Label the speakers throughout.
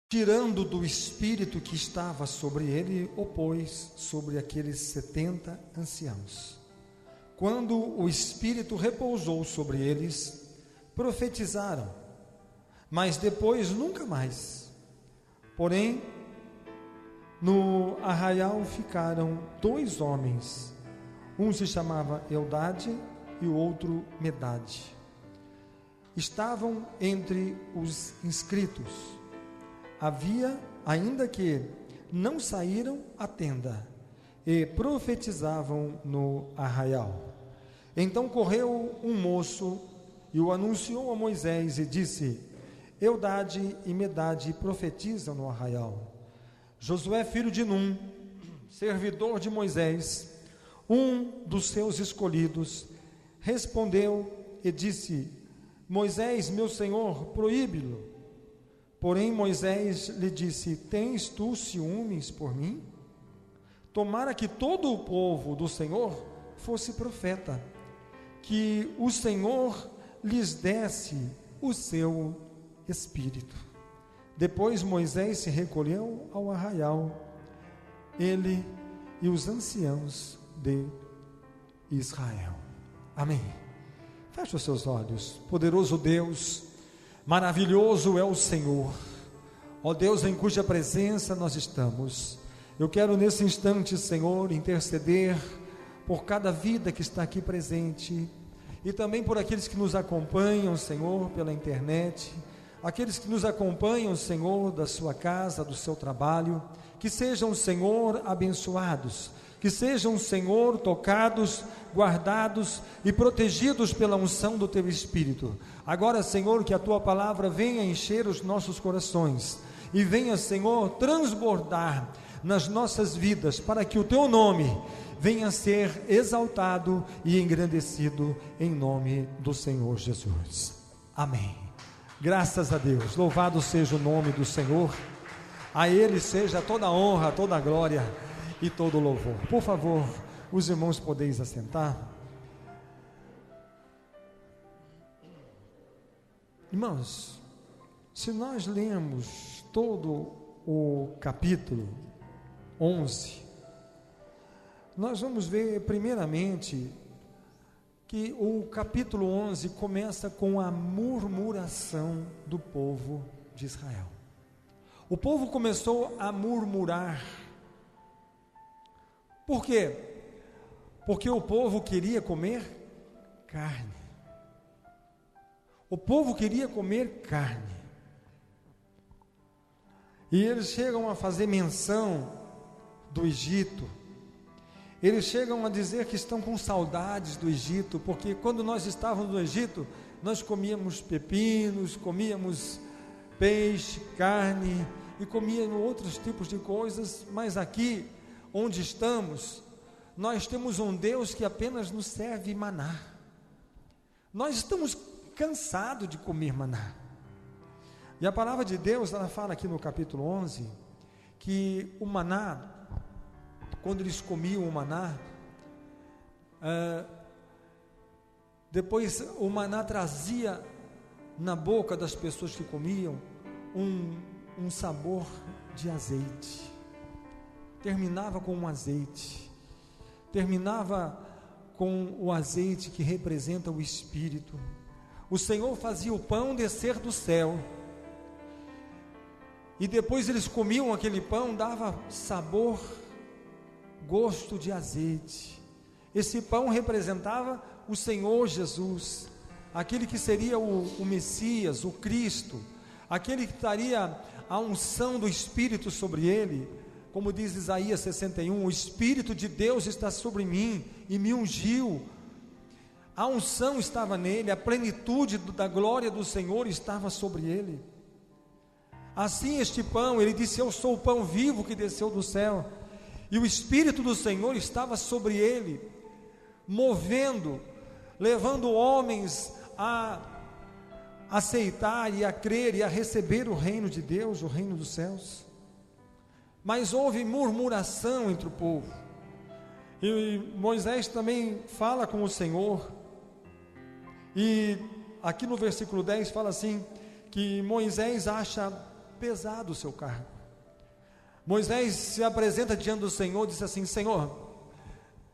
Speaker 1: tirando do espírito que estava sobre ele, o pôs sobre aqueles 70 anciãos. Quando o espírito repousou sobre eles, profetizaram, mas depois nunca mais. Porém, no arraial ficaram 2 homens, um se chamava Eudade e o outro Medade. Estavam entre os inscritos. Havia, ainda que não saíram à tenda, e profetizavam no arraial. Então correu um moço e o anunciou a Moisés e disse: Eudade e Medade profetizam no arraial. Josué, filho de Num, servidor de Moisés, um dos seus escolhidos, respondeu e disse: Moisés, meu senhor, proíbe-lo. Porém Moisés lhe disse: Tens tu ciúmes por mim? Tomara que todo o povo do Senhor fosse profeta, que o Senhor lhes desse o seu espírito. Depois Moisés se recolheu ao arraial, ele e os anciãos de Israel. Amém. Feche os seus olhos. Poderoso Deus, maravilhoso é o Senhor, ó Deus em cuja presença nós estamos. Eu quero nesse instante, Senhor, interceder por cada vida que está aqui presente e também por aqueles que nos acompanham, Senhor, pela internet, aqueles que nos acompanham, Senhor, da sua casa, do seu trabalho, que sejam, Senhor, abençoados, que sejam, Senhor, tocados, guardados e protegidos pela unção do Teu Espírito. Agora, Senhor, que a Tua palavra venha encher os nossos corações e venha, Senhor, transbordar nas nossas vidas, para que o Teu nome venha a ser exaltado e engrandecido em nome do Senhor Jesus. Amém. Graças a Deus, louvado seja o nome do Senhor, a Ele seja toda a honra, toda a glória e todo o louvor. Por favor, os irmãos podeis assentar. Irmãos, se nós lemos todo o capítulo 11, nós vamos ver primeiramente que o capítulo 11 começa com a murmuração do povo de Israel. O povo começou a murmurar. Por quê? Porque o povo queria comer carne. O povo queria comer carne. E eles chegam a fazer menção do Egito. Eles chegam a dizer que estão com saudades do Egito, porque quando nós estávamos no Egito, nós comíamos pepinos, comíamos peixe, carne e comíamos outros tipos de coisas, mas aqui onde estamos, nós temos um Deus que apenas nos serve maná. Nós estamos cansados de comer maná. E a palavra de Deus, ela fala aqui no capítulo 11, que o maná, quando eles comiam o maná, depois o maná trazia na boca das pessoas que comiam um sabor de azeite. Terminava com um azeite, terminava com o azeite que representa o Espírito. O Senhor fazia o pão descer do céu, e depois eles comiam aquele pão, dava sabor, gosto de azeite. Esse pão representava o Senhor Jesus, aquele que seria o Messias, o Cristo, aquele que daria a unção do Espírito sobre ele. Como diz Isaías 61, o Espírito de Deus está sobre mim e me ungiu. A unção estava nele, a plenitude da glória do Senhor estava sobre ele. Assim este pão, ele disse: eu sou o pão vivo que desceu do céu. E o Espírito do Senhor estava sobre ele, movendo, levando homens a aceitar e a crer e a receber o reino de Deus, o reino dos céus. Mas houve murmuração entre o povo, e Moisés também fala com o Senhor, e aqui no versículo 10 fala assim, que Moisés acha pesado o seu cargo. Moisés se apresenta diante do Senhor e diz assim: Senhor,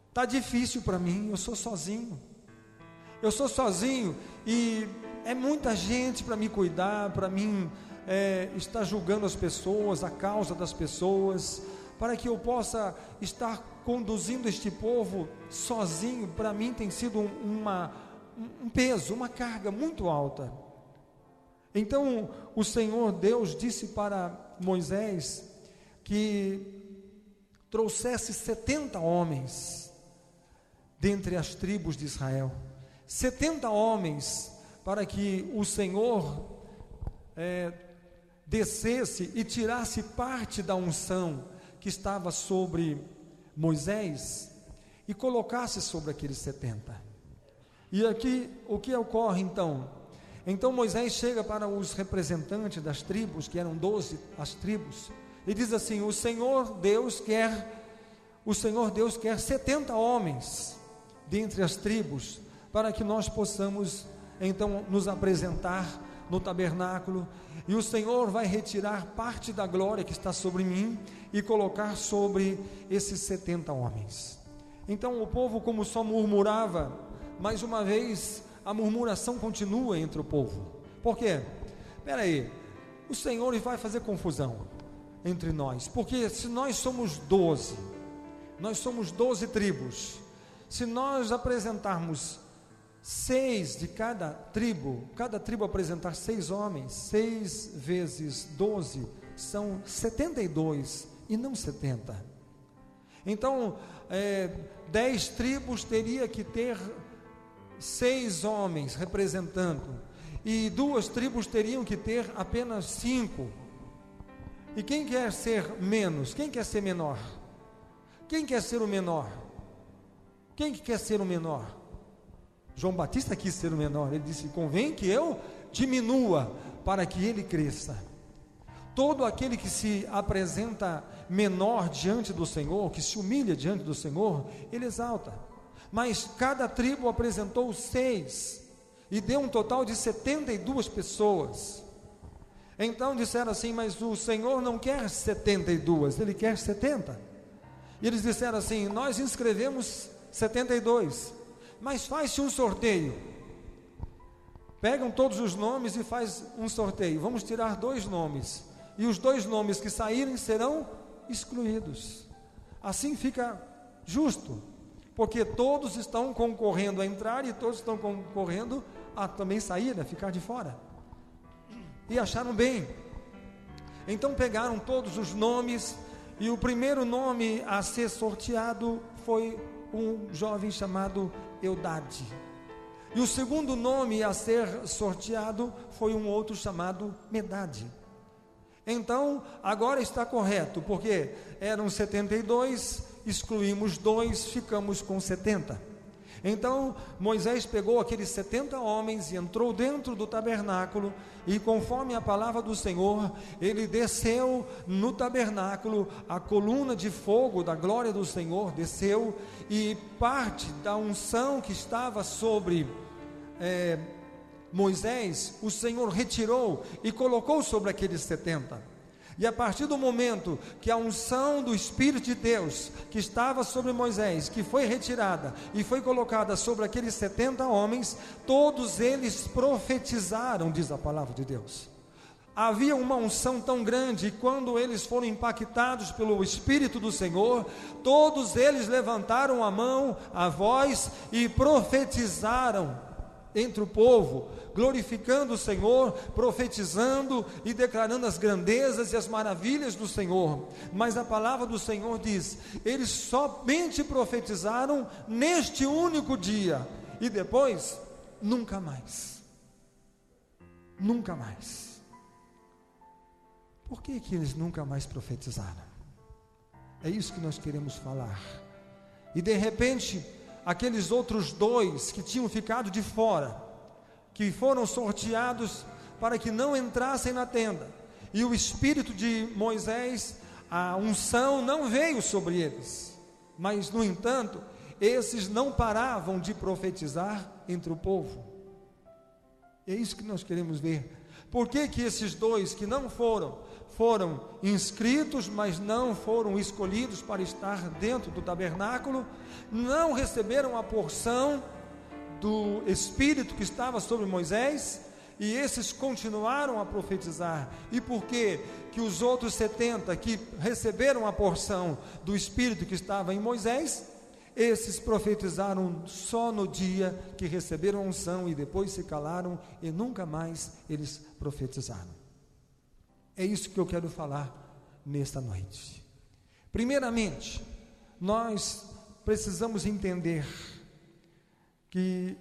Speaker 1: está difícil para mim, eu sou sozinho e é muita gente para me cuidar, para mim estar julgando as pessoas, a causa das pessoas, para que eu possa estar conduzindo este povo sozinho. Para mim tem sido um peso, uma carga muito alta. Então o Senhor Deus disse para Moisés que trouxesse 70 homens dentre as tribos de Israel, 70 homens, para que o Senhor descesse e tirasse parte da unção que estava sobre Moisés e colocasse sobre aqueles 70. E aqui o que ocorre então? Então Moisés chega para os representantes das tribos, que eram 12 as tribos, e diz assim: o Senhor Deus quer 70 homens dentre as tribos, para que nós possamos então nos apresentar no tabernáculo, e o Senhor vai retirar parte da glória que está sobre mim e colocar sobre esses 70 homens. Então o povo, como só murmurava, mais uma vez a murmuração continua entre o povo. Por quê? Espera aí, o Senhor vai fazer confusão entre nós, porque se nós somos 12 tribos, se nós apresentarmos 6 de cada tribo apresentar 6 homens, 6 vezes 12 são 72 e não 70. Então 10 tribos teria que ter 6 homens representando, e 2 tribos teriam que ter apenas 5. E quem quer ser menos? Quem quer ser menor? Quem quer ser o menor? Quem que quer ser o menor? João Batista quis ser o menor. Ele disse: convém que eu diminua para que ele cresça. Todo aquele que se apresenta menor diante do Senhor, que se humilha diante do Senhor, ele exalta. Mas cada tribo apresentou 6 e deu um total de 72 pessoas. Então disseram assim: mas o Senhor não quer 72, Ele quer 70. E eles disseram assim: nós inscrevemos 72, mas faz-se um sorteio. Pegam todos os nomes e faz um sorteio. Vamos tirar 2 nomes, e os 2 nomes que saírem serão excluídos. Assim fica justo, porque todos estão concorrendo a entrar e todos estão concorrendo a também sair, a ficar de fora. E acharam bem. Então pegaram todos os nomes, e o primeiro nome a ser sorteado foi um jovem chamado Eldade, e o segundo nome a ser sorteado foi um outro chamado Medade. Então agora está correto, porque eram 72, excluímos 2, ficamos com 70. Então Moisés pegou aqueles 70 homens e entrou dentro do tabernáculo, e conforme a palavra do Senhor, ele desceu no tabernáculo, a coluna de fogo da glória do Senhor desceu, e parte da unção que estava sobre Moisés, o Senhor retirou e colocou sobre aqueles 70. E a partir do momento que a unção do Espírito de Deus, que estava sobre Moisés, que foi retirada e foi colocada sobre aqueles 70 homens, todos eles profetizaram, diz a palavra de Deus. Havia uma unção tão grande, e quando eles foram impactados pelo Espírito do Senhor, todos eles levantaram a mão, a voz, e profetizaram entre o povo, glorificando o Senhor, profetizando e declarando as grandezas e as maravilhas do Senhor. Mas a palavra do Senhor diz: eles somente profetizaram neste único dia, e depois nunca mais. Nunca mais. Por que eles nunca mais profetizaram? É isso que nós queremos falar. E de repente, aqueles outros 2 que tinham ficado de fora, que foram sorteados para que não entrassem na tenda, e o Espírito de Moisés, a unção não veio sobre eles, mas no entanto, esses não paravam de profetizar entre o povo. É isso que nós queremos ver. Por que esses 2 que não foram foram inscritos, mas não foram escolhidos para estar dentro do tabernáculo, não receberam a porção do Espírito que estava sobre Moisés, e esses continuaram a profetizar. E por que que os outros 70 que receberam a porção do Espírito que estava em Moisés, esses profetizaram só no dia que receberam a unção e depois se calaram e nunca mais eles profetizaram? É isso que eu quero falar nesta noite. Primeiramente, nós precisamos entender que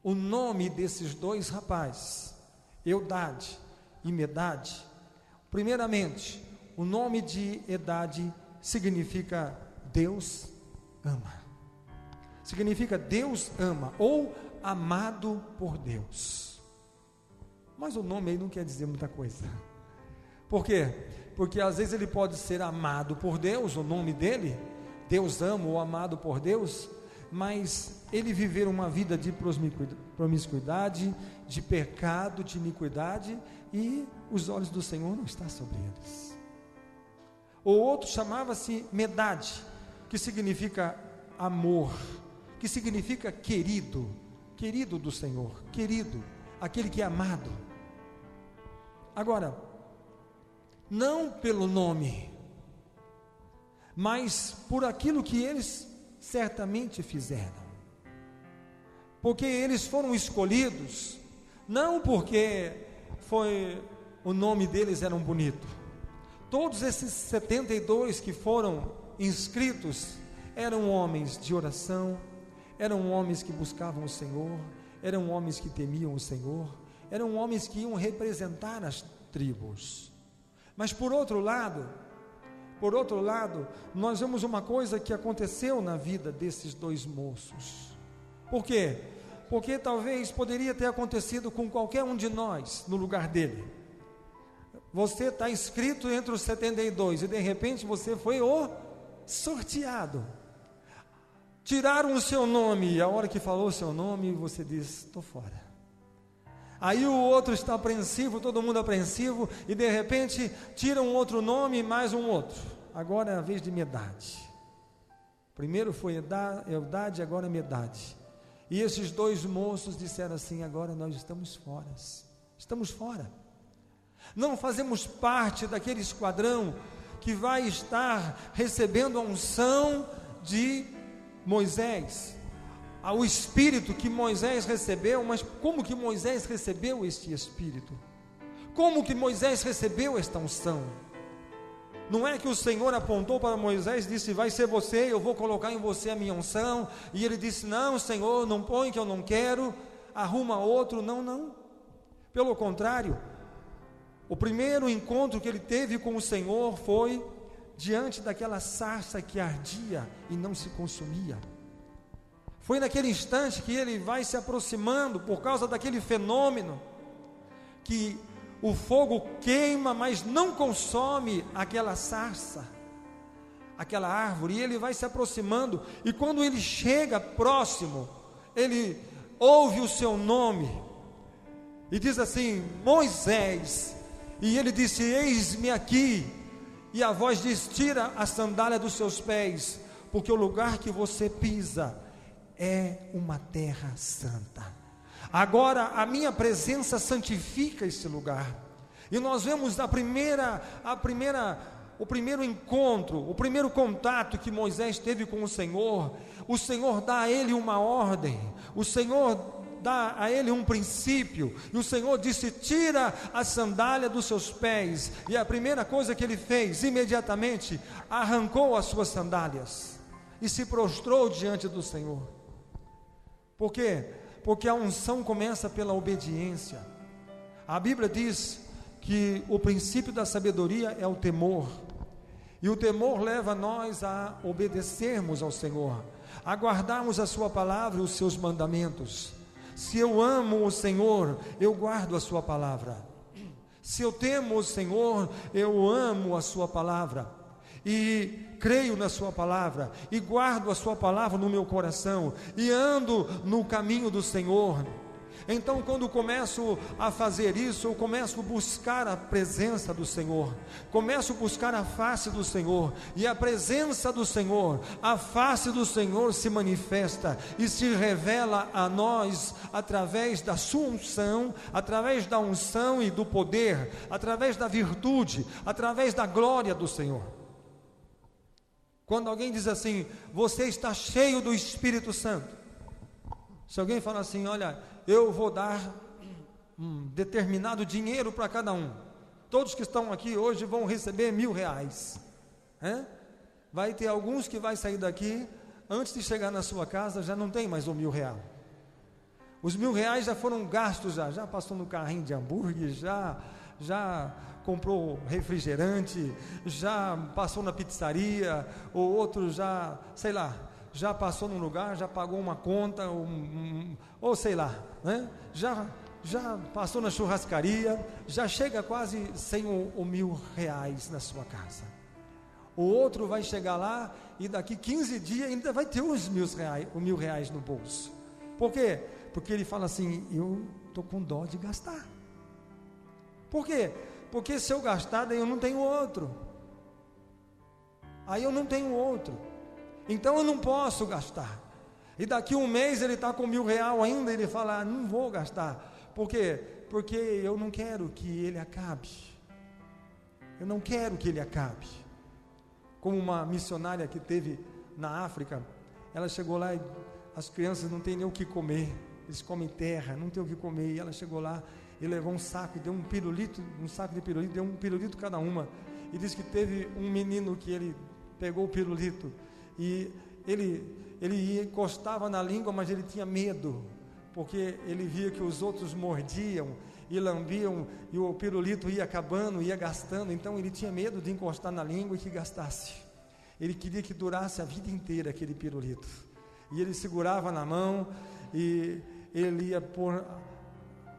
Speaker 1: o nome desses dois rapazes, Eldade e Medade, primeiramente, o nome de Edade significa Deus ama. Significa Deus ama, ou amado por Deus. Mas o nome aí não quer dizer muita coisa. Por quê? Porque às vezes ele pode ser amado por Deus, o nome dele, Deus ama ou amado por Deus, mas ele viver uma vida de promiscuidade, de pecado, de iniquidade, e os olhos do Senhor não estão sobre eles. O outro chamava-se Medade, que significa amor, que significa querido, querido do Senhor, querido, aquele que é amado. Agora, não pelo nome, mas por aquilo que eles certamente fizeram, porque eles foram escolhidos, não porque o nome deles era bonito. Todos esses 72 que foram inscritos eram homens de oração, eram homens que buscavam o Senhor, eram homens que temiam o Senhor, eram homens que iam representar as tribos. Mas por outro lado, nós vemos uma coisa que aconteceu na vida desses dois moços. Por quê? Porque talvez poderia ter acontecido com qualquer um de nós no lugar dele. Você está inscrito entre os 72 e de repente você foi o sorteado. Tiraram o seu nome, e a hora que falou o seu nome, você diz: estou fora. Aí o outro está apreensivo, todo mundo apreensivo, e de repente tira um outro nome e mais um outro. Agora é a vez de Medade. Primeiro foi Eldade, agora é Medade. E esses dois moços disseram assim: agora nós estamos fora. Estamos fora. Não fazemos parte daquele esquadrão que vai estar recebendo a unção de Moisés, ao Espírito que Moisés recebeu. Mas como que Moisés recebeu este Espírito? Como que Moisés recebeu esta unção? Não é que o Senhor apontou para Moisés e disse: vai ser você, eu vou colocar em você a minha unção, e ele disse: não, Senhor, não põe que eu não quero, arruma outro. Não, pelo contrário, o primeiro encontro que ele teve com o Senhor foi diante daquela sarça que ardia e não se consumia. Foi naquele instante que ele vai se aproximando, por causa daquele fenômeno, que o fogo queima, mas não consome aquela sarça, aquela árvore, e ele vai se aproximando, e quando ele chega próximo, ele ouve o seu nome, e diz assim: Moisés, e ele disse: eis-me aqui, e a voz diz: tira a sandália dos seus pés, porque o lugar que você pisa é uma terra santa. Agora a minha presença santifica esse lugar. E nós vemos o primeiro encontro, o primeiro contato que Moisés teve com o Senhor dá a ele uma ordem, o Senhor dá a ele um princípio, e o Senhor disse: tira a sandália dos seus pés. E a primeira coisa que ele fez, imediatamente arrancou as suas sandálias e se prostrou diante do Senhor. Por quê? Porque a unção começa pela obediência. A Bíblia diz que o princípio da sabedoria é o temor, e o temor leva nós a obedecermos ao Senhor, a guardarmos a sua palavra e os seus mandamentos. Se eu amo o Senhor, eu guardo a sua palavra. Se eu temo o Senhor, eu amo a sua palavra, e creio na sua palavra, e guardo a sua palavra no meu coração, e ando no caminho do Senhor. Então, quando começo a fazer isso, eu começo a buscar a presença do Senhor, começo a buscar a face do Senhor, e a presença do Senhor, a face do Senhor se manifesta e se revela a nós através da sua unção, através da unção e do poder, através da virtude, através da glória do Senhor. Quando alguém diz assim, você está cheio do Espírito Santo, se alguém fala assim, olha, eu vou dar um determinado dinheiro para cada um, todos que estão aqui hoje vão receber R$1.000, vai ter alguns que vai sair daqui, antes de chegar na sua casa, já não tem mais R$1.000, os R$1.000 já foram gastos, já passou no carrinho de hambúrguer, já comprou refrigerante, já passou na pizzaria, ou outro já, sei lá, já passou num lugar, já pagou uma conta, ou sei lá, já passou na churrascaria, já chega quase sem o R$1.000 na sua casa. O outro vai chegar lá e daqui 15 dias ainda vai ter os R$1.000 no bolso. Por quê? Porque ele fala assim, eu estou com dó de gastar. Por quê? Porque se eu gastar, daí eu não tenho outro. Aí eu não tenho outro. Então eu não posso gastar. E daqui um mês ele está com R$1.000 ainda, ele fala, não vou gastar. Por quê? Porque eu não quero que ele acabe. Eu não quero que ele acabe. Como uma missionária que teve na África, ela chegou lá e as crianças não têm nem o que comer. Eles comem terra, não tem o que comer. E ela chegou lá e levou um saco, deu um saco de pirulito, deu um pirulito cada uma. E disse que teve um menino que ele pegou o pirulito e ele encostava na língua, mas ele tinha medo, porque ele via que os outros mordiam e lambiam, e o pirulito ia acabando, ia gastando, então ele tinha medo de encostar na língua e que gastasse. Ele queria que durasse a vida inteira aquele pirulito, e ele segurava na mão, e ele ia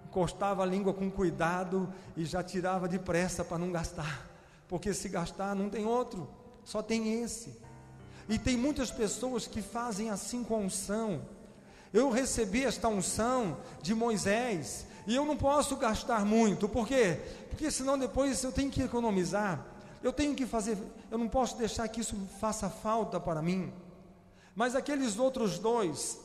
Speaker 1: encostava a língua com cuidado, e já tirava depressa para não gastar, porque se gastar não tem outro, só tem esse. E tem muitas pessoas que fazem assim com a unção. Eu recebi esta unção de Moisés, e eu não posso gastar muito. Por quê? Porque senão depois eu tenho que economizar, eu tenho que fazer, eu não posso deixar que isso faça falta para mim. Mas aqueles outros dois,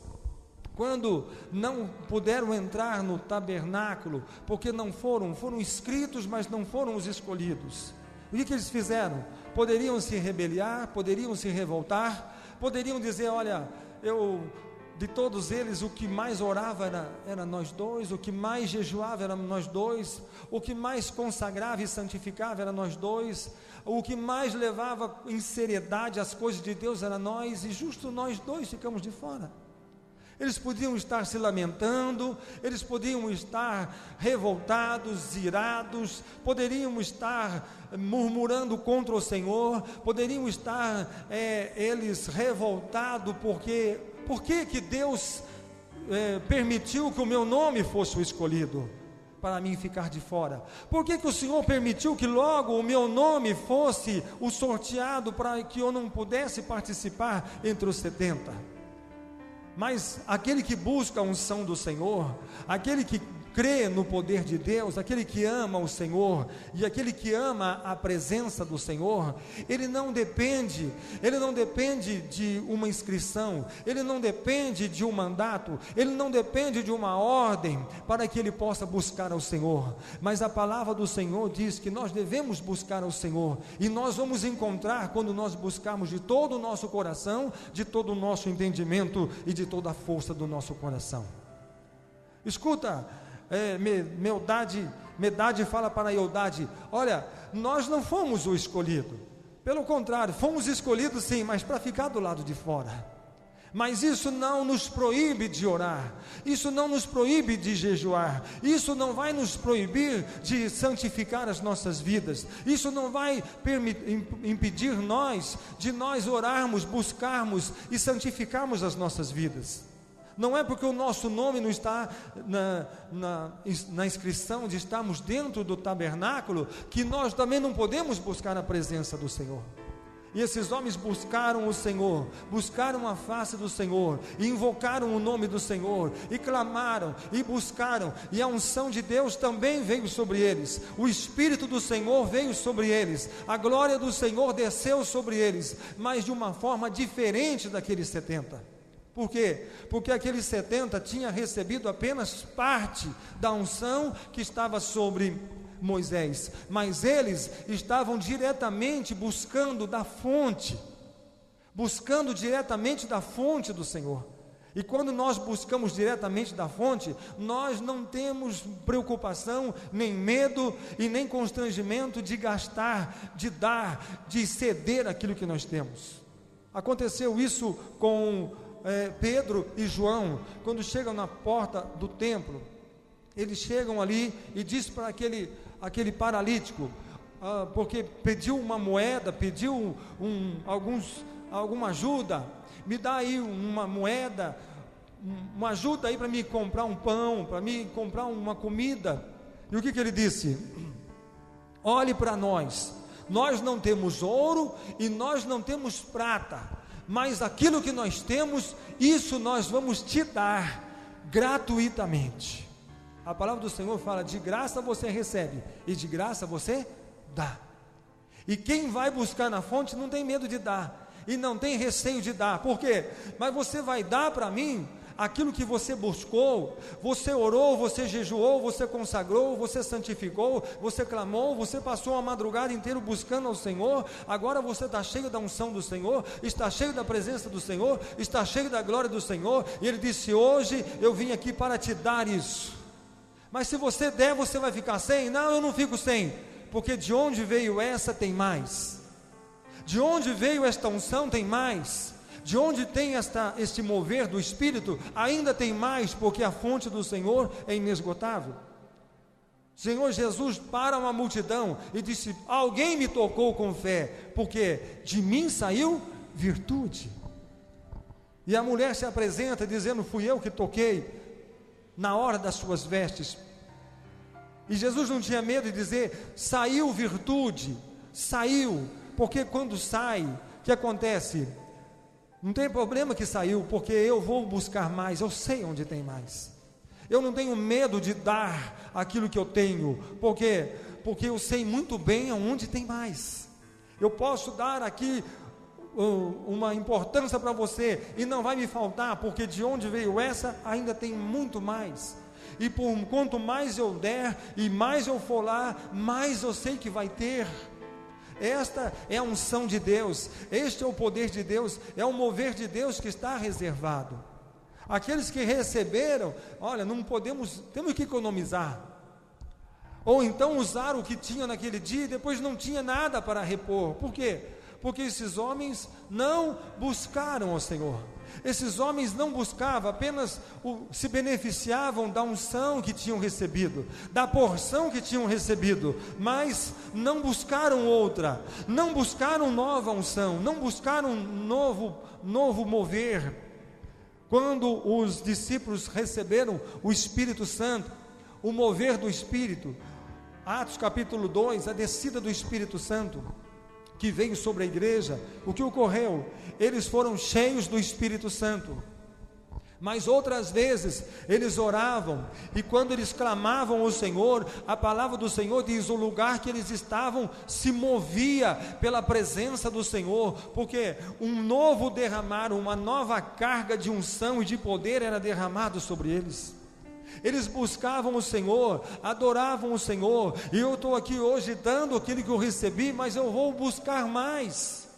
Speaker 1: quando não puderam entrar no tabernáculo, porque não foram inscritos, mas não foram os escolhidos, o que eles fizeram? Poderiam se rebeliar, poderiam se revoltar, poderiam dizer, olha, de todos eles, o que mais orava era nós dois, o que mais jejuava era nós dois, o que mais consagrava e santificava era nós dois, o que mais levava em seriedade as coisas de Deus era nós, e justo nós dois ficamos de fora. Eles podiam estar se lamentando, eles podiam estar revoltados, irados, poderiam estar murmurando contra o Senhor, poderiam estar eles revoltados, porque por que Deus permitiu que o meu nome fosse o escolhido para mim ficar de fora? Por que o Senhor permitiu que logo o meu nome fosse o sorteado para que eu não pudesse participar entre os 70? Mas aquele que busca a unção do Senhor, aquele que crê no poder de Deus, aquele que ama o Senhor e aquele que ama a presença do Senhor, ele não depende de uma inscrição, ele não depende de um mandato, ele não depende de uma ordem para que ele possa buscar ao Senhor. Mas a palavra do Senhor diz que nós devemos buscar ao Senhor, e nós vamos encontrar quando nós buscarmos de todo o nosso coração, de todo o nosso entendimento e de toda a força do nosso coração. Escuta, Medade fala para Eldade, olha, nós não fomos o escolhido, pelo contrário, fomos escolhidos sim, mas para ficar do lado de fora. Mas isso não nos proíbe de orar, isso não nos proíbe de jejuar, isso não vai nos proibir de santificar as nossas vidas, isso não vai impedir de nós orarmos, buscarmos e santificarmos as nossas vidas. Não é porque o nosso nome não está na inscrição de estarmos dentro do tabernáculo, que nós também não podemos buscar a presença do Senhor. E esses homens buscaram o Senhor, buscaram a face do Senhor, e invocaram o nome do Senhor, e clamaram, e buscaram, e a unção de Deus também veio sobre eles, o Espírito do Senhor veio sobre eles, a glória do Senhor desceu sobre eles, mas de uma forma diferente daqueles 70. Por quê? Porque aqueles 70 tinham recebido apenas parte da unção que estava sobre Moisés, mas eles estavam diretamente buscando diretamente da fonte do Senhor. E quando nós buscamos diretamente da fonte, nós não temos preocupação, nem medo e nem constrangimento de gastar, de dar, de ceder aquilo que nós temos. Aconteceu isso com Pedro e João, quando chegam na porta do templo. Eles chegam ali e diz para aquele paralítico, porque pediu uma moeda, pediu alguma ajuda, me dá aí uma moeda, uma ajuda aí para me comprar um pão, para me comprar uma comida. E o que ele disse? Olhe para nós não temos ouro e nós não temos prata, mas aquilo que nós temos, isso nós vamos te dar gratuitamente. A palavra do Senhor fala: de graça você recebe e de graça você dá. E quem vai buscar na fonte não tem medo de dar e não tem receio de dar. Por quê? Mas você vai dar para mim aquilo que você buscou, você orou, você jejuou, você consagrou, você santificou, você clamou, você passou a madrugada inteira buscando ao Senhor. Agora você está cheio da unção do Senhor, está cheio da presença do Senhor, está cheio da glória do Senhor. E Ele disse: hoje eu vim aqui para te dar isso. Mas se você der, você vai ficar sem? Não, eu não fico sem, porque de onde veio essa tem mais, de onde veio esta unção tem mais, de onde tem este mover do Espírito ainda tem mais, porque a fonte do Senhor é inesgotável. Senhor Jesus para uma multidão e disse: alguém me tocou com fé, porque de mim saiu virtude. E a mulher se apresenta dizendo: fui eu que toquei na hora das suas vestes. E Jesus não tinha medo de dizer: saiu virtude, saiu, porque quando sai, o que acontece? Não tem problema que saiu, porque eu vou buscar mais, eu sei onde tem mais. Eu não tenho medo de dar aquilo que eu tenho, porque eu sei muito bem aonde tem mais. Eu posso dar aqui uma importância para você e não vai me faltar, porque de onde veio essa ainda tem muito mais. E quanto mais eu der e mais eu for lá, mais eu sei que vai ter. Esta é a unção de Deus, este é o poder de Deus, é o mover de Deus que está reservado. Aqueles que receberam, olha, temos que economizar, ou então usar o que tinha naquele dia e depois não tinha nada para repor. Por quê? Porque esses homens não buscaram ao Senhor. Esses homens não buscavam, apenas se beneficiavam da unção que tinham recebido, da porção que tinham recebido, mas não buscaram outra, não buscaram nova unção, não buscaram novo mover. Quando os discípulos receberam o Espírito Santo, o mover do Espírito, Atos capítulo 2, a descida do Espírito Santo que veio sobre a igreja, o que ocorreu? Eles foram cheios do Espírito Santo, mas outras vezes eles oravam, e quando eles clamavam ao Senhor, a palavra do Senhor diz: o lugar que eles estavam se movia pela presença do Senhor, porque um novo derramar, uma nova carga de unção e de poder era derramado sobre eles. Eles buscavam o Senhor, adoravam o Senhor, e eu estou aqui hoje dando aquilo que eu recebi, mas eu vou buscar mais.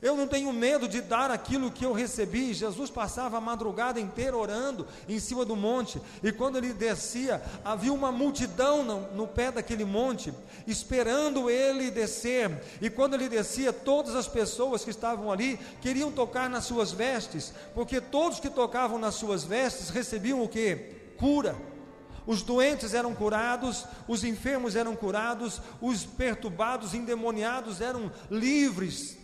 Speaker 1: Eu não tenho medo de dar aquilo que eu recebi. Jesus passava a madrugada inteira orando em cima do monte, e quando ele descia, havia uma multidão no pé daquele monte, esperando ele descer, e quando ele descia, todas as pessoas que estavam ali queriam tocar nas suas vestes, porque todos que tocavam nas suas vestes recebiam o quê? Cura. Os doentes eram curados, os enfermos eram curados, os perturbados, endemoniados eram livres,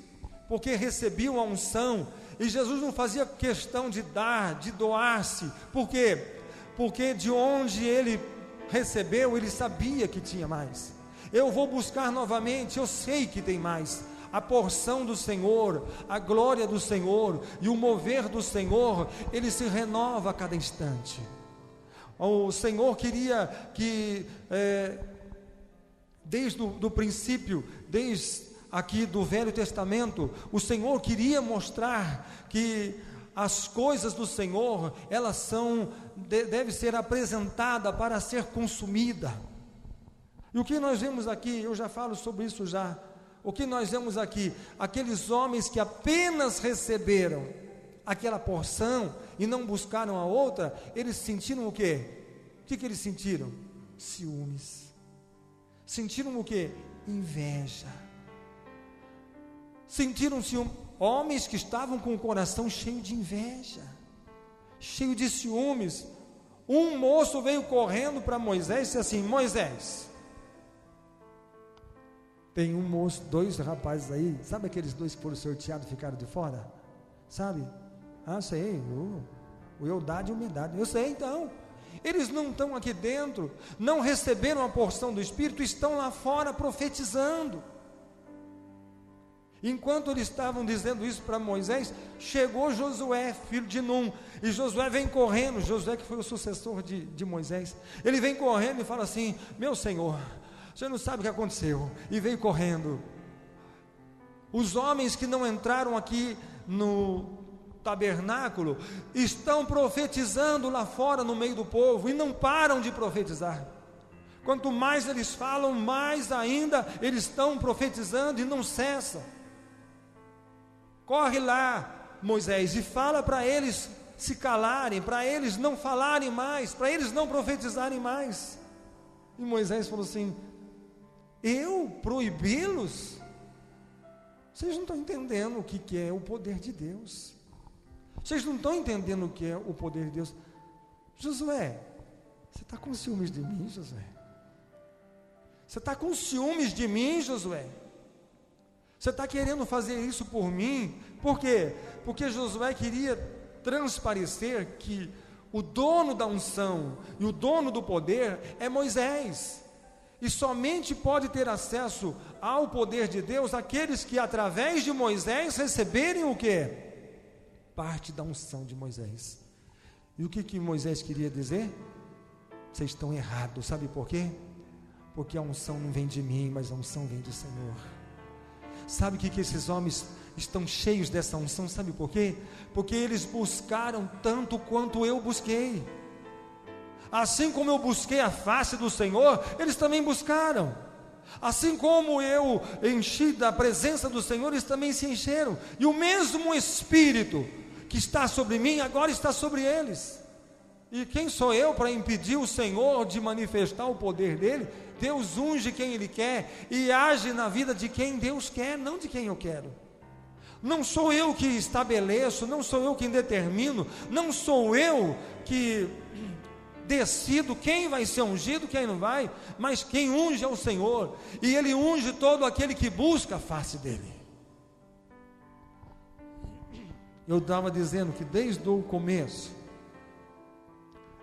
Speaker 1: porque recebiam a unção. E Jesus não fazia questão de dar, de doar-se. Por quê? Porque de onde ele recebeu, ele sabia que tinha mais. Eu vou buscar novamente, eu sei que tem mais. a porção do Senhor, a glória do Senhor e o mover do Senhor, ele se renova a cada instante. O Senhor queria que, desde o princípio, desde aqui do Velho Testamento, o Senhor queria mostrar que as coisas do Senhor, elas deve ser apresentada para ser consumida. E o que nós vemos aqui, eu já falo sobre isso já, o que nós vemos aqui, aqueles homens que apenas receberam aquela porção e não buscaram a outra, eles sentiram o quê? O que eles sentiram? Ciúmes. Sentiram o quê? Inveja. Sentiram ciúmes. Homens que estavam com o coração cheio de inveja, cheio de ciúmes. Um moço veio correndo para Moisés e disse assim: Moisés, tem um moço, 2 rapazes aí, sabe aqueles 2 que foram sorteados e ficaram de fora? Sabe? Sei, o Eldade e o Medade, eu sei. Então, eles não estão aqui dentro, não receberam a porção do Espírito, estão lá fora profetizando. Enquanto eles estavam dizendo isso para Moisés, chegou Josué, filho de Num, e Josué vem correndo, Josué que foi o sucessor de Moisés, ele vem correndo e fala assim: meu senhor, você não sabe o que aconteceu, e veio correndo. Os homens que não entraram aqui no tabernáculo, estão profetizando lá fora no meio do povo, e não param de profetizar. Quanto mais eles falam, mais ainda eles estão profetizando e não cessam. Corre lá, Moisés, e fala para eles se calarem, para eles não falarem mais, para eles não profetizarem mais. E Moisés falou assim: eu proibi-los? Vocês não estão entendendo o que é o poder de Deus. Vocês não estão entendendo o que é o poder de Deus. Josué, você está com ciúmes de mim, Josué? Você está com ciúmes de mim, Josué? Você está querendo fazer isso por mim? Por quê? Porque Josué queria transparecer que o dono da unção e o dono do poder é Moisés. E somente pode ter acesso ao poder de Deus aqueles que através de Moisés receberem o quê? Parte da unção de Moisés. E o que Moisés queria dizer? Vocês estão errados, sabe por quê? Porque a unção não vem de mim, mas a unção vem do Senhor. Sabe o que esses homens estão cheios dessa unção? Sabe por quê? Porque eles buscaram tanto quanto eu busquei. Assim como eu busquei a face do Senhor, eles também buscaram. Assim como eu enchi da presença do Senhor, eles também se encheram. E o mesmo Espírito que está sobre mim, agora está sobre eles. E quem sou eu para impedir o Senhor de manifestar o poder dele? Deus unge quem Ele quer e age na vida de quem Deus quer, não de quem eu quero. Não sou eu que estabeleço, não sou eu quem determino, não sou eu que decido quem vai ser ungido, quem não vai, mas quem unge é o Senhor, e Ele unge todo aquele que busca a face dEle. Eu estava dizendo que desde o começo,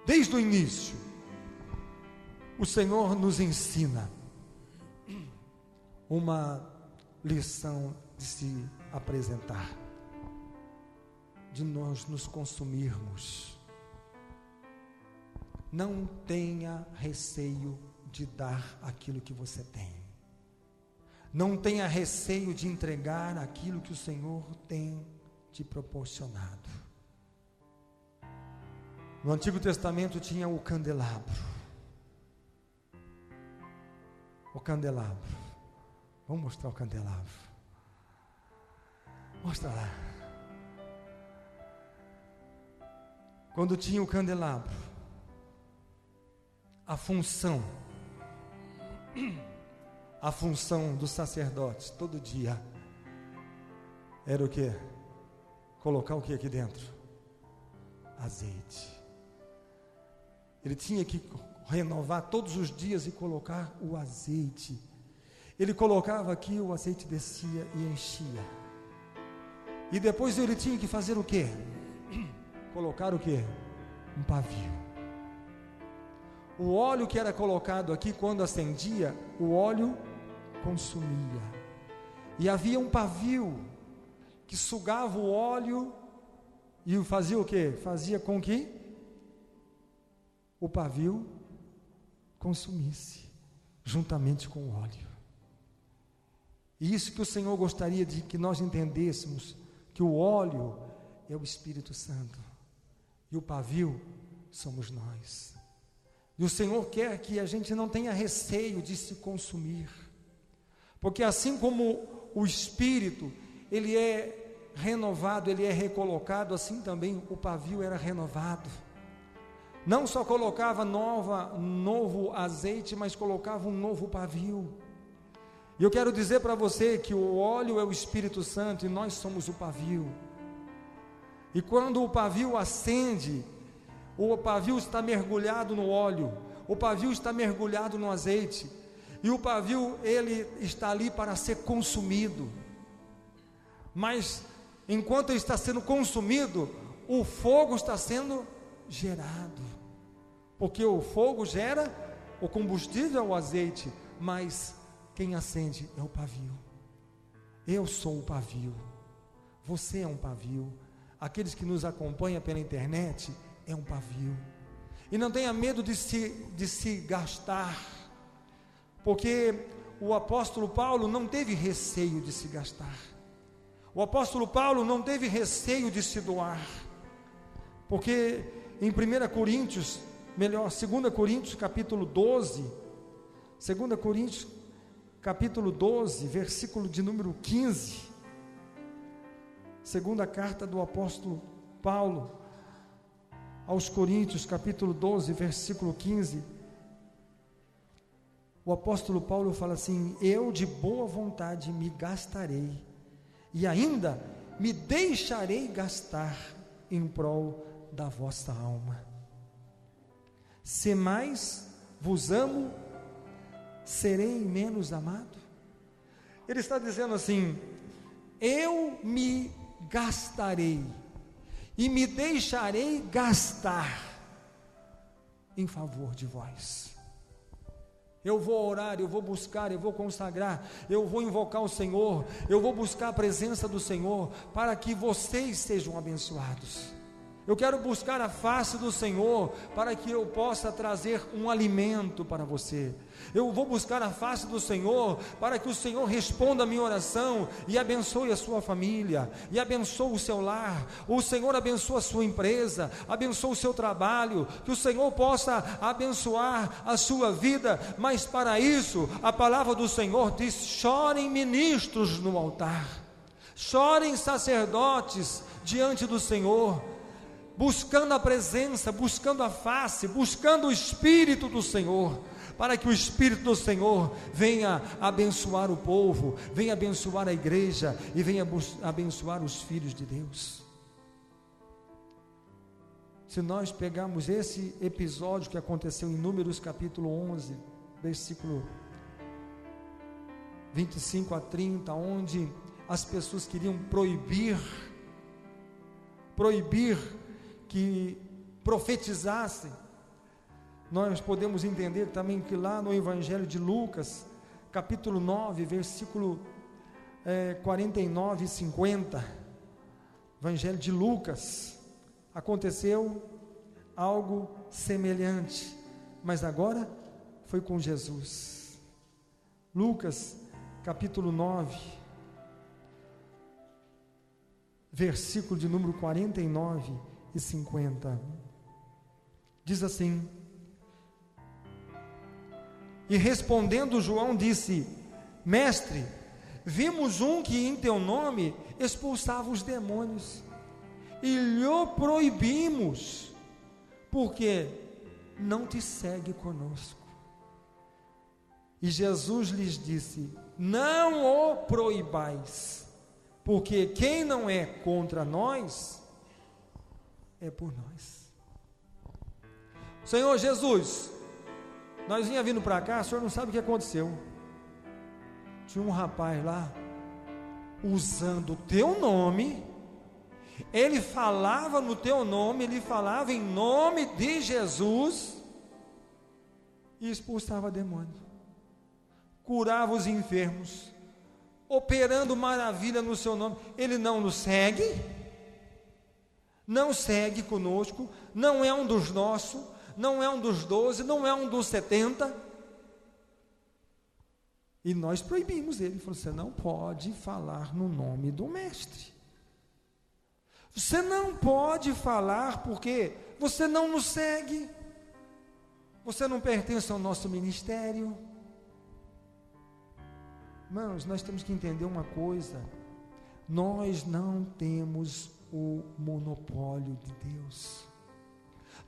Speaker 1: desde o início, o Senhor nos ensina uma lição de se apresentar, de nós nos consumirmos. Não tenha receio de dar aquilo que você tem. Não tenha receio de entregar aquilo que o Senhor tem te proporcionado. No Antigo Testamento tinha o candelabro. O candelabro. Vamos mostrar o candelabro. Mostra lá. Quando tinha o candelabro, a função do sacerdote todo dia era o quê? Colocar o que aqui dentro? Azeite. Ele tinha que renovar todos os dias e colocar o azeite. Ele colocava aqui, o azeite descia e enchia. E depois ele tinha que fazer o quê? Colocar o quê? Um pavio. O óleo que era colocado aqui, quando acendia, o óleo consumia. E havia um pavio que sugava o óleo e fazia o quê? Fazia com que o pavio consumisse juntamente com o óleo. E isso que o Senhor gostaria de que nós entendêssemos, que o óleo é o Espírito Santo e o pavio somos nós. E o Senhor quer que a gente não tenha receio de se consumir, porque assim como o Espírito, ele é renovado, ele é recolocado, assim também o pavio era renovado. Não só colocava novo azeite, mas colocava um novo pavio. E eu quero dizer para você que o óleo é o Espírito Santo e nós somos o pavio. E quando o pavio acende, o pavio está mergulhado no óleo, o pavio está mergulhado no azeite, e o pavio, ele está ali para ser consumido. Mas enquanto ele está sendo consumido, o fogo está sendo gerado, porque o fogo gera o combustível, o azeite, mas quem acende é o pavio. Eu sou o pavio, você é um pavio, aqueles que nos acompanham pela internet é um pavio. E não tenha medo de se gastar, porque o apóstolo Paulo não teve receio de se gastar. O apóstolo Paulo não teve receio de se doar, porque em 2 Coríntios capítulo 12, 2 Coríntios capítulo 12, versículo de número 15, segunda carta do apóstolo Paulo aos Coríntios, capítulo 12, versículo 15, o apóstolo Paulo fala assim: eu de boa vontade me gastarei, e ainda me deixarei gastar em prol da vossa alma. Se mais vos amo, serei menos amado? Ele está dizendo assim: eu me gastarei e me deixarei gastar em favor de vós. Eu vou orar, eu vou buscar, eu vou consagrar, eu vou invocar o Senhor, eu vou buscar a presença do Senhor, para que vocês sejam abençoados. Eu quero buscar a face do Senhor, para que eu possa trazer um alimento para você. Eu vou buscar a face do Senhor, para que o Senhor responda a minha oração, e abençoe a sua família, e abençoe o seu lar. O Senhor abençoe a sua empresa, abençoe o seu trabalho, que o Senhor possa abençoar a sua vida. Mas para isso, a palavra do Senhor diz: chorem ministros no altar, chorem sacerdotes diante do Senhor, buscando a presença, buscando a face, buscando o Espírito do Senhor, para que o Espírito do Senhor venha abençoar o povo, venha abençoar a igreja e venha abençoar os filhos de Deus. Se nós pegarmos esse episódio que aconteceu em Números capítulo 11, versículo 25 a 30, onde as pessoas queriam proibir que profetizassem, nós podemos entender também que lá no Evangelho de Lucas, capítulo 9, versículo 49 e 50, Evangelho de Lucas, aconteceu algo semelhante, mas agora foi com Jesus. Lucas, capítulo 9, versículo de número 49 e 50, diz assim: e respondendo João disse: mestre, vimos um que em teu nome expulsava os demônios, e lhe proibimos, porque não te segue conosco. E Jesus lhes disse: não o proibais, porque quem não é contra nós, é por nós. Senhor Jesus, nós vinha vindo para cá, o senhor não sabe o que aconteceu. Tinha um rapaz lá, usando o teu nome, ele falava no teu nome, ele falava em nome de Jesus, e expulsava demônio, curava os enfermos, operando maravilha no seu nome, Ele não nos segue, não segue conosco, não é um dos nossos, não é um dos 12, não é um dos 70, e nós proibimos ele, falou, você não pode falar no nome do mestre, você não pode falar porque você não nos segue, você não pertence ao nosso ministério. Irmãos, nós temos que entender uma coisa, nós não temos o monopólio de Deus,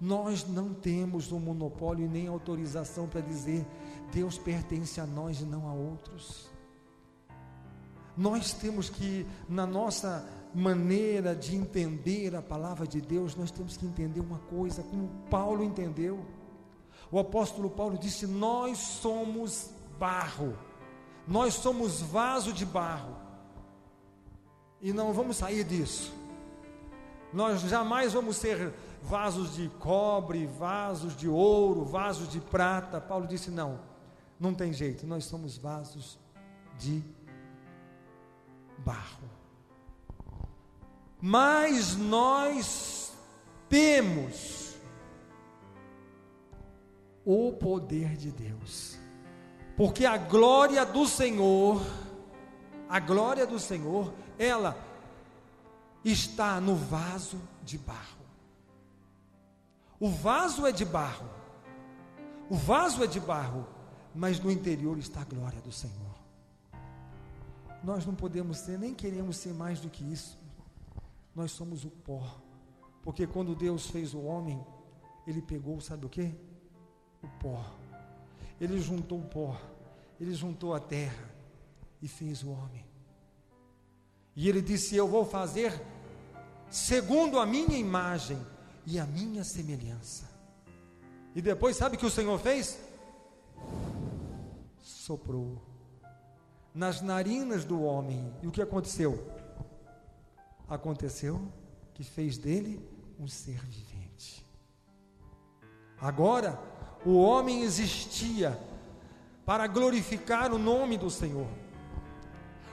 Speaker 1: nós não temos o monopólio e nem autorização para dizer, Deus pertence a nós e não a outros. Nós temos que, na nossa maneira de entender a palavra de Deus, nós temos que entender uma coisa, como Paulo entendeu, o apóstolo Paulo disse, nós somos barro, nós somos vaso de barro, e não vamos sair disso, nós jamais vamos ser vasos de cobre, vasos de ouro, vasos de prata. Paulo disse, não tem jeito, nós somos vasos de barro, mas nós temos o poder de Deus, porque a glória do Senhor, ela está no vaso de barro. O vaso é de barro, mas no interior está a glória do Senhor. Nós não podemos ser, nem queremos ser mais do que isso. Nós somos o pó, porque quando Deus fez o homem, Ele pegou, sabe o que? O pó. Ele juntou o pó, Ele juntou a terra e fez o homem. E Ele disse, eu vou fazer segundo a minha imagem e a minha semelhança. E depois, sabe o que o Senhor fez? Soprou nas narinas do homem, e o que aconteceu? Aconteceu que fez dele um ser vivente. Agora, o homem existia para glorificar o nome do Senhor.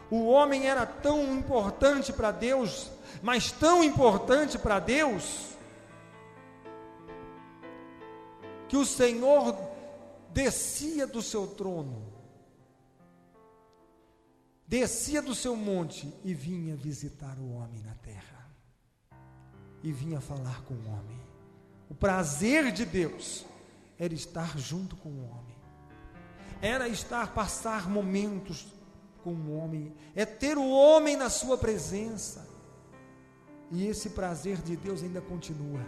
Speaker 1: O homem era tão importante para Deus, mas tão importante para Deus, que o Senhor descia do seu trono, descia do seu monte e vinha visitar o homem na terra, e vinha falar com o homem. O prazer de Deus era estar junto com o homem, era passar momentos com o homem, é ter o homem na sua presença. E esse prazer de Deus ainda continua,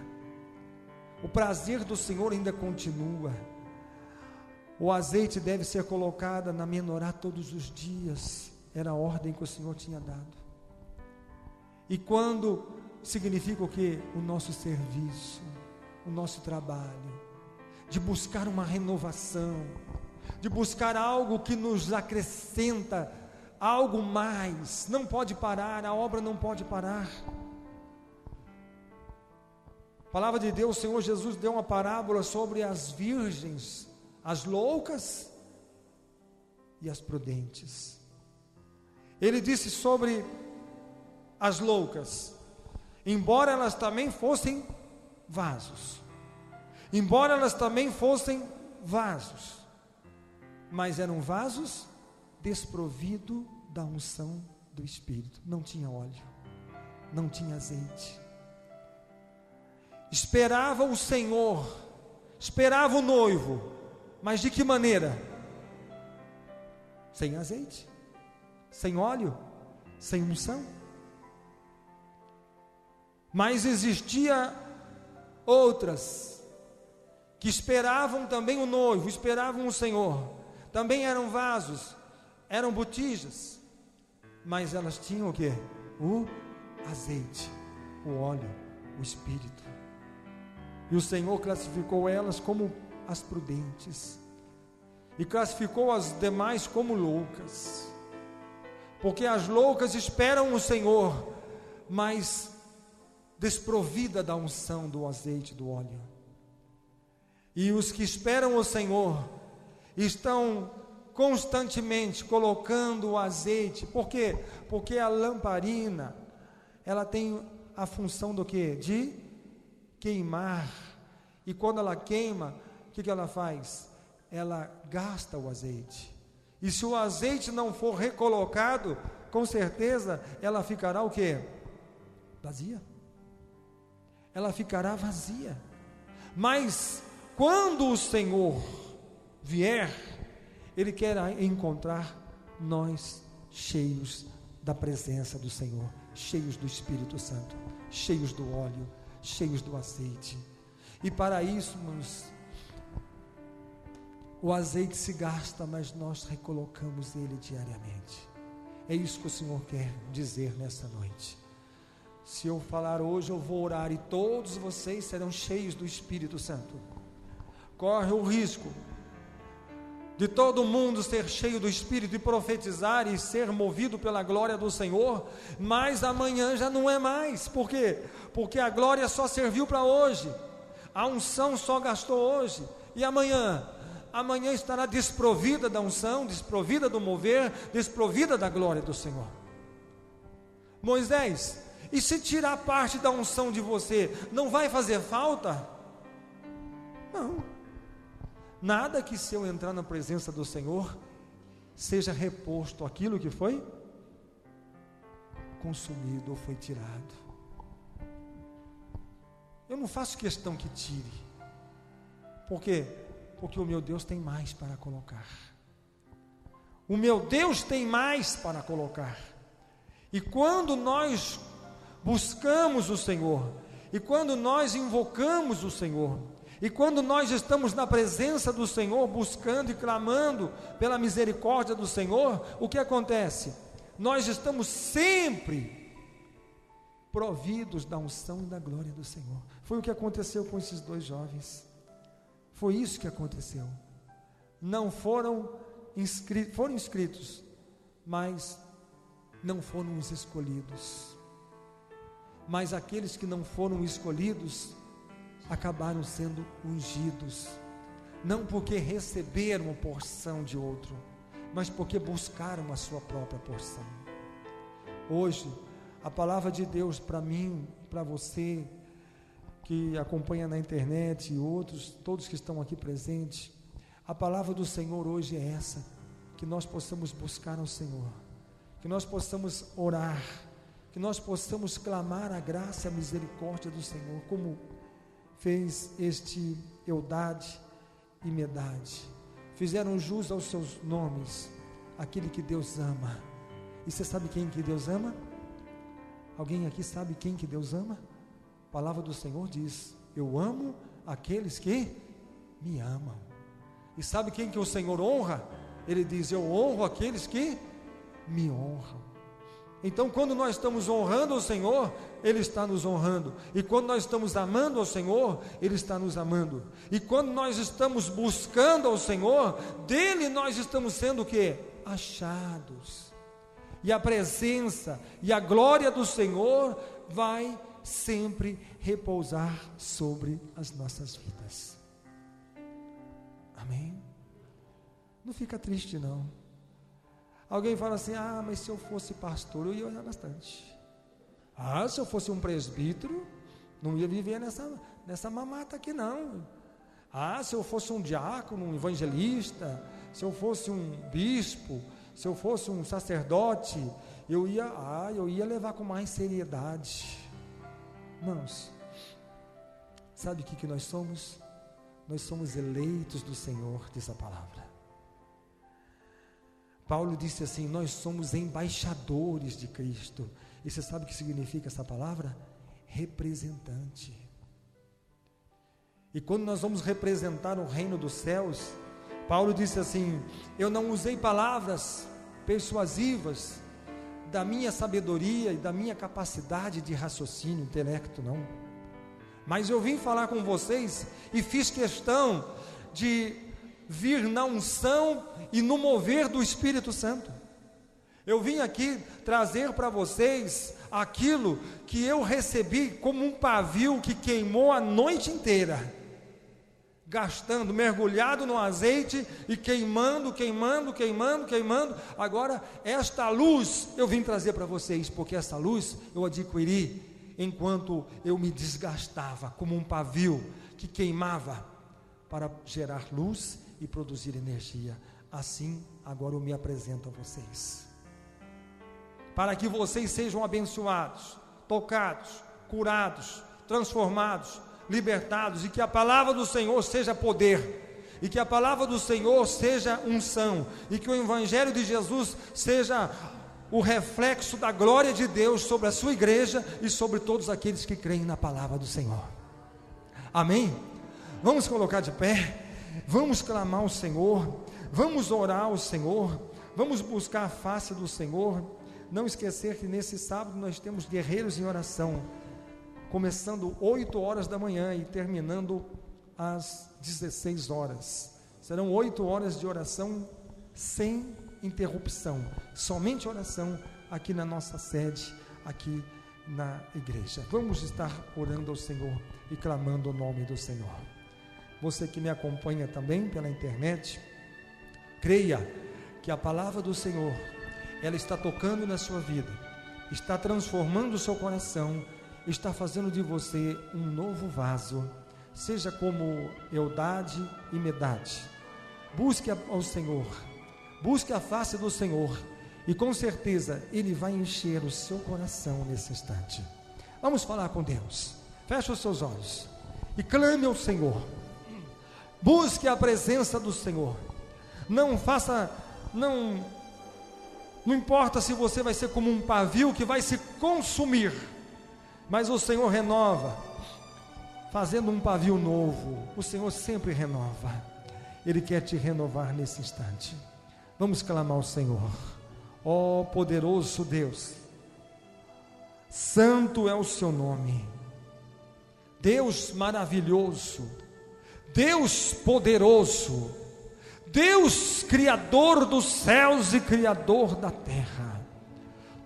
Speaker 1: o prazer do Senhor ainda continua. O azeite deve ser colocado na menorá todos os dias, era a ordem que o Senhor tinha dado. E quando significa o que? O nosso serviço, o nosso trabalho, de buscar uma renovação, de buscar algo que nos acrescenta, algo mais, não pode parar, a obra não pode parar. A palavra de Deus, o Senhor Jesus deu uma parábola sobre as virgens, as loucas e as prudentes. Ele disse sobre as loucas, embora elas também fossem vasos, mas eram vasos desprovidos da unção do Espírito, não tinha óleo, não tinha azeite. Esperava o Senhor, esperava o noivo, mas de que maneira? Sem azeite, sem óleo, sem unção. Mas existia outras que esperavam também o noivo, esperavam o Senhor, também eram vasos, eram botijas, mas elas tinham o quê? O azeite, o óleo, o Espírito. E o Senhor classificou elas como as prudentes, e classificou as demais como loucas, porque as loucas esperam o Senhor, mas desprovida da unção, do azeite, do óleo. E os que esperam o Senhor estão constantemente colocando o azeite. Por quê? Porque a lamparina, ela tem a função do quê? De queimar. E quando ela queima, o que ela faz? Ela gasta o azeite. E se o azeite não for recolocado, com certeza ela ficará o quê? Vazia. Ela ficará vazia. Mas quando o Senhor vier, Ele quer encontrar nós cheios da presença do Senhor, cheios do Espírito Santo, cheios do óleo, cheios do azeite. E para isso, irmãos, o azeite se gasta, mas nós recolocamos ele diariamente. É isso que o Senhor quer dizer nessa noite. Se eu falar hoje, eu vou orar e todos vocês serão cheios do Espírito Santo. Corre o risco de todo mundo ser cheio do Espírito e profetizar e ser movido pela glória do Senhor, mas amanhã já não é mais. Por quê? Porque a glória só serviu para hoje, a unção só gastou hoje, e amanhã estará desprovida da unção, desprovida do mover, desprovida da glória do Senhor. Moisés, e se tirar parte da unção de você, não vai fazer falta? Não. Nada que, se eu entrar na presença do Senhor, seja reposto aquilo que foi consumido ou foi tirado. Eu não faço questão que tire. Por quê? Porque o meu Deus tem mais para colocar. O meu Deus tem mais para colocar. E quando nós buscamos o Senhor, e quando nós invocamos o Senhor, e quando nós estamos na presença do Senhor, buscando e clamando pela misericórdia do Senhor, o que acontece? Nós estamos sempre providos da unção e da glória do Senhor. Foi o que aconteceu com esses dois jovens. Foi isso que aconteceu. Não foram inscritos, foram inscritos, mas não foram os escolhidos. Mas aqueles que não foram escolhidos acabaram sendo ungidos, não porque receberam uma porção de outro, mas porque buscaram a sua própria porção. Hoje, a palavra de Deus para mim, para você que acompanha na internet e outros, todos que estão aqui presentes, a palavra do Senhor hoje é essa: que nós possamos buscar ao Senhor, que nós possamos orar, que nós possamos clamar a graça e a misericórdia do Senhor, como fez este Eudade e Medade. Fizeram jus aos seus nomes, aquele que Deus ama. E você sabe quem que Deus ama? Alguém aqui sabe quem que Deus ama? A palavra do Senhor diz: eu amo aqueles que me amam. E sabe quem que o Senhor honra? Ele diz: eu honro aqueles que me honram. Então, quando nós estamos honrando o Senhor, Ele está nos honrando. E quando nós estamos amando ao Senhor, Ele está nos amando. E quando nós estamos buscando ao Senhor, dele nós estamos sendo o quê? Achados. E a presença e a glória do Senhor vai sempre repousar sobre as nossas vidas. Amém? Não fica triste não. Alguém fala assim: ah, mas se eu fosse pastor, eu ia orar bastante. Ah, se eu fosse um presbítero, não ia viver nessa mamata aqui não. Ah, se eu fosse um diácono, um evangelista, se eu fosse um bispo, se eu fosse um sacerdote, eu ia levar com mais seriedade. Irmãos, sabe o que nós somos? Nós somos eleitos do Senhor, diz a palavra. Paulo disse assim: nós somos embaixadores de Cristo. E você sabe o que significa essa palavra? Representante. E quando nós vamos representar o reino dos céus, Paulo disse assim: eu não usei palavras persuasivas da minha sabedoria e da minha capacidade de raciocínio, intelecto, não. Mas eu vim falar com vocês e fiz questão de vir na unção e no mover do Espírito Santo. Eu vim aqui trazer para vocês aquilo que eu recebi como um pavio que queimou a noite inteira, gastando, mergulhado no azeite e queimando. Agora, esta luz eu vim trazer para vocês, porque essa luz eu adquiri enquanto eu me desgastava, como um pavio que queimava para gerar luz e produzir energia. Assim, agora eu me apresento a vocês, para que vocês sejam abençoados, tocados, curados, transformados, libertados, e que a palavra do Senhor seja poder, e que a palavra do Senhor seja unção, e que o Evangelho de Jesus seja o reflexo da glória de Deus sobre a sua igreja e sobre todos aqueles que creem na palavra do Senhor. Amém? Vamos colocar de pé, vamos clamar ao Senhor, vamos orar ao Senhor, vamos buscar a face do Senhor. Não esquecer que nesse sábado nós temos guerreiros em oração, começando 8 horas da manhã e terminando às 16 horas. Serão 8 horas de oração sem interrupção, somente oração aqui na nossa sede, aqui na igreja. Vamos estar orando ao Senhor e clamando o nome do Senhor. Você que me acompanha também pela internet, creia que a palavra do Senhor, ela está tocando na sua vida, está transformando o seu coração, está fazendo de você um novo vaso. Seja como Eldade e Medade, busque ao Senhor, busque a face do Senhor, e com certeza Ele vai encher o seu coração nesse instante. Vamos falar com Deus. Feche os seus olhos e clame ao Senhor. Busque a presença do Senhor. Não importa se você vai ser como um pavio que vai se consumir, mas o Senhor renova, fazendo um pavio novo. O Senhor sempre renova. Ele quer te renovar nesse instante. Vamos clamar ao Senhor. Ó poderoso Deus, santo é o seu nome, Deus maravilhoso, Deus poderoso, Deus criador dos céus e criador da terra.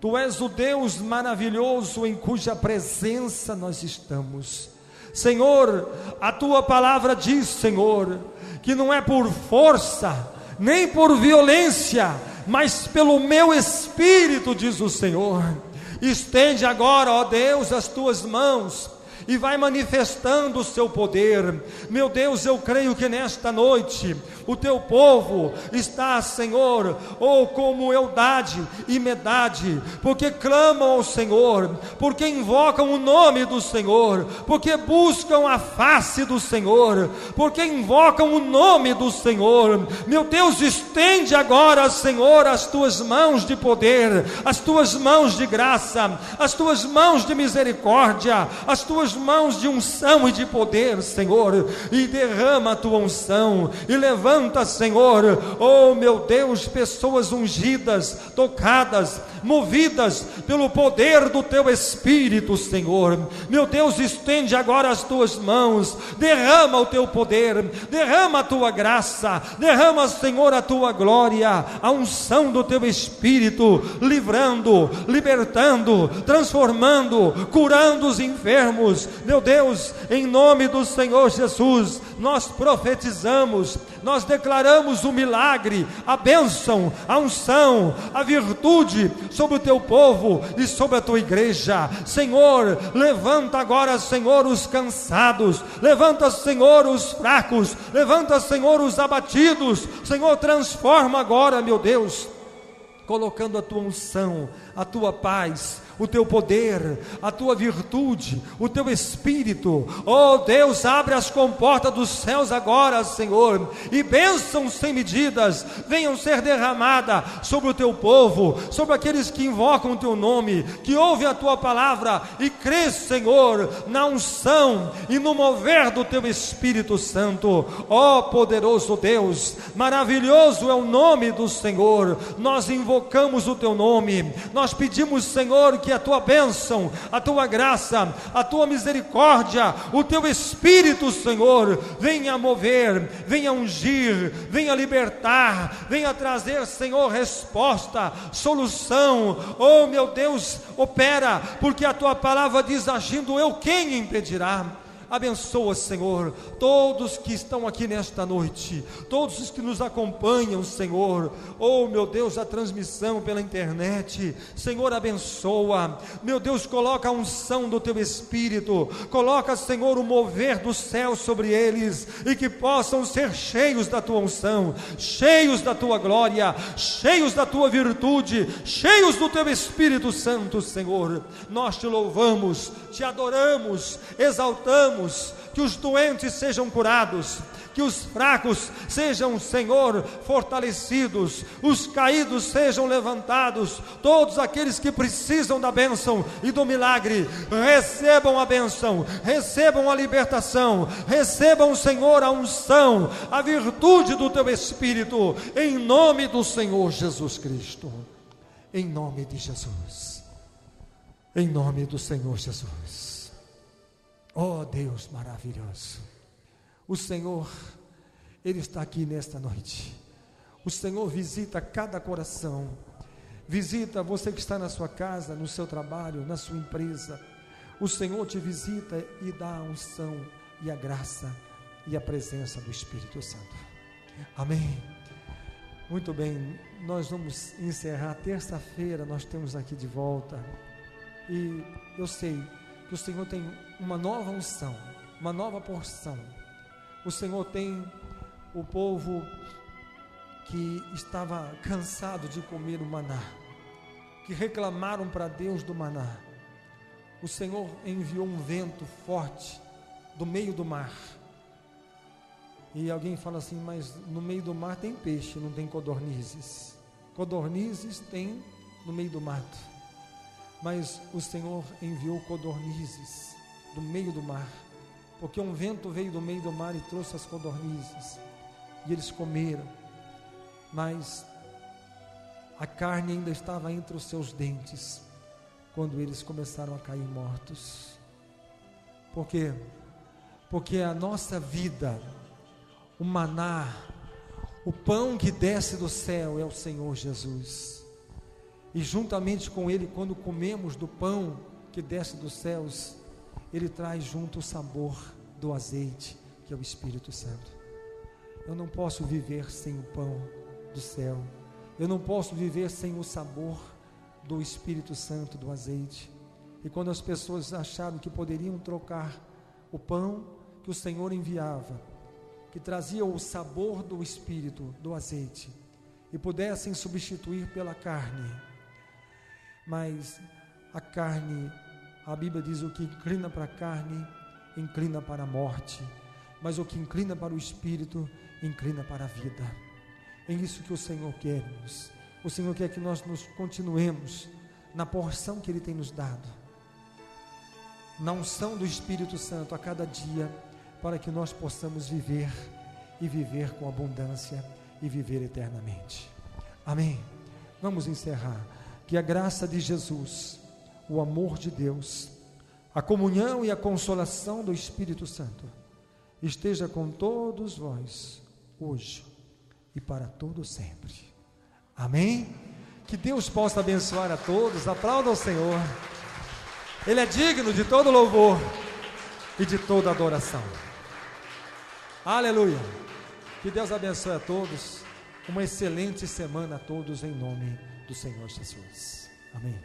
Speaker 1: Tu és o Deus maravilhoso em cuja presença nós estamos. Senhor, a tua palavra diz, Senhor, que não é por força, nem por violência, mas pelo meu Espírito, diz o Senhor. Estende agora, ó Deus, as tuas mãos e vai manifestando o seu poder. Meu Deus, eu creio que nesta noite o teu povo está, Senhor, como Eldade e Medade, porque clamam ao Senhor, porque invocam o nome do Senhor, porque buscam a face do Senhor, porque invocam o nome do Senhor. Meu Deus, estende agora, Senhor, as tuas mãos de poder, as tuas mãos de graça, as tuas mãos de misericórdia, as tuas mãos de unção e de poder, Senhor, e derrama a tua unção, e levanta, Senhor, oh meu Deus, pessoas ungidas, tocadas, movidas pelo poder do teu Espírito, Senhor. Meu Deus, estende agora as tuas mãos, derrama o teu poder, derrama a tua graça, derrama, Senhor, a tua glória, a unção do teu Espírito, livrando, libertando, transformando, curando os enfermos. Meu Deus, em nome do Senhor Jesus, nós profetizamos, nós declaramos o milagre, a bênção, a unção, a virtude sobre o teu povo e sobre a tua igreja. Senhor, levanta agora, Senhor, os cansados, levanta, Senhor, os fracos, levanta, Senhor, os abatidos. Senhor, transforma agora, meu Deus, colocando a tua unção, a tua paz, o teu poder, a tua virtude, o teu Espírito. Oh Deus, abre as comportas dos céus agora, Senhor, e bênçãos sem medidas venham ser derramadas sobre o teu povo, sobre aqueles que invocam o teu nome, que ouvem a tua palavra e crê, Senhor, na unção e no mover do teu Espírito Santo. Oh poderoso Deus, maravilhoso é o nome do Senhor. Nós invocamos o teu nome, nós pedimos, Senhor, que a tua bênção, a tua graça, a tua misericórdia, o teu Espírito, Senhor, venha mover, venha ungir, venha libertar, venha trazer, Senhor, resposta, solução. Oh meu Deus, opera, porque a tua palavra diz: agindo eu, quem impedirá? Abençoa, Senhor, todos que estão aqui nesta noite, todos os que nos acompanham, Senhor, oh meu Deus, a transmissão pela internet, Senhor, abençoa, meu Deus, coloca a unção do Teu Espírito, coloca, Senhor, o mover do céu sobre eles, e que possam ser cheios da Tua unção, cheios da Tua glória, cheios da Tua virtude, cheios do Teu Espírito Santo, Senhor. Nós Te louvamos, Te adoramos, exaltamos, que os doentes sejam curados, que os fracos sejam, Senhor, fortalecidos, os caídos sejam levantados, todos aqueles que precisam da bênção e do milagre, recebam a bênção, recebam a libertação, recebam, Senhor, a unção, a virtude do Teu Espírito, em nome do Senhor Jesus Cristo, em nome de Jesus, em nome do Senhor Jesus. Oh Deus maravilhoso, o Senhor, Ele está aqui nesta noite. O Senhor visita cada coração, visita você que está na sua casa, no seu trabalho, na sua empresa. O Senhor te visita e dá a unção e a graça e a presença do Espírito Santo. Amém. Muito bem, nós vamos encerrar. Terça-feira nós temos aqui de volta, e eu sei que o Senhor tem uma nova unção, uma nova porção. O Senhor tem o povo que estava cansado de comer o maná, que reclamaram para Deus do maná. O Senhor enviou um vento forte do meio do mar. E alguém fala assim, mas no meio do mar tem peixe, não tem codornizes. Codornizes tem no meio do mato, mas o Senhor enviou codornizes do meio do mar, porque um vento veio do meio do mar e trouxe as codornizes, e eles comeram, mas a carne ainda estava entre os seus dentes, quando eles começaram a cair mortos. Por quê? Porque a nossa vida, o maná, o pão que desce do céu é o Senhor Jesus, e juntamente com Ele, quando comemos do pão que desce dos céus, Ele traz junto o sabor do azeite, que é o Espírito Santo. Eu não posso viver sem o pão do céu, eu não posso viver sem o sabor do Espírito Santo, do azeite. E quando as pessoas acharam que poderiam trocar o pão que o Senhor enviava, que trazia o sabor do Espírito, do azeite, e pudessem substituir pela carne, mas a carne, a Bíblia diz, o que inclina para a carne, inclina para a morte, mas o que inclina para o Espírito, inclina para a vida. É isso que o Senhor quer, irmãos. O Senhor quer que nós nos continuemos na porção que Ele tem nos dado, na unção do Espírito Santo a cada dia, para que nós possamos viver, e viver com abundância, e viver eternamente. Amém. Vamos encerrar. Que a graça de Jesus, o amor de Deus, a comunhão e a consolação do Espírito Santo esteja com todos vós, hoje e para todo sempre. Amém? Que Deus possa abençoar a todos. Aplauda ao Senhor. Ele é digno de todo louvor e de toda adoração. Aleluia. Que Deus abençoe a todos. Uma excelente semana a todos, em nome do Senhor Jesus. Amém.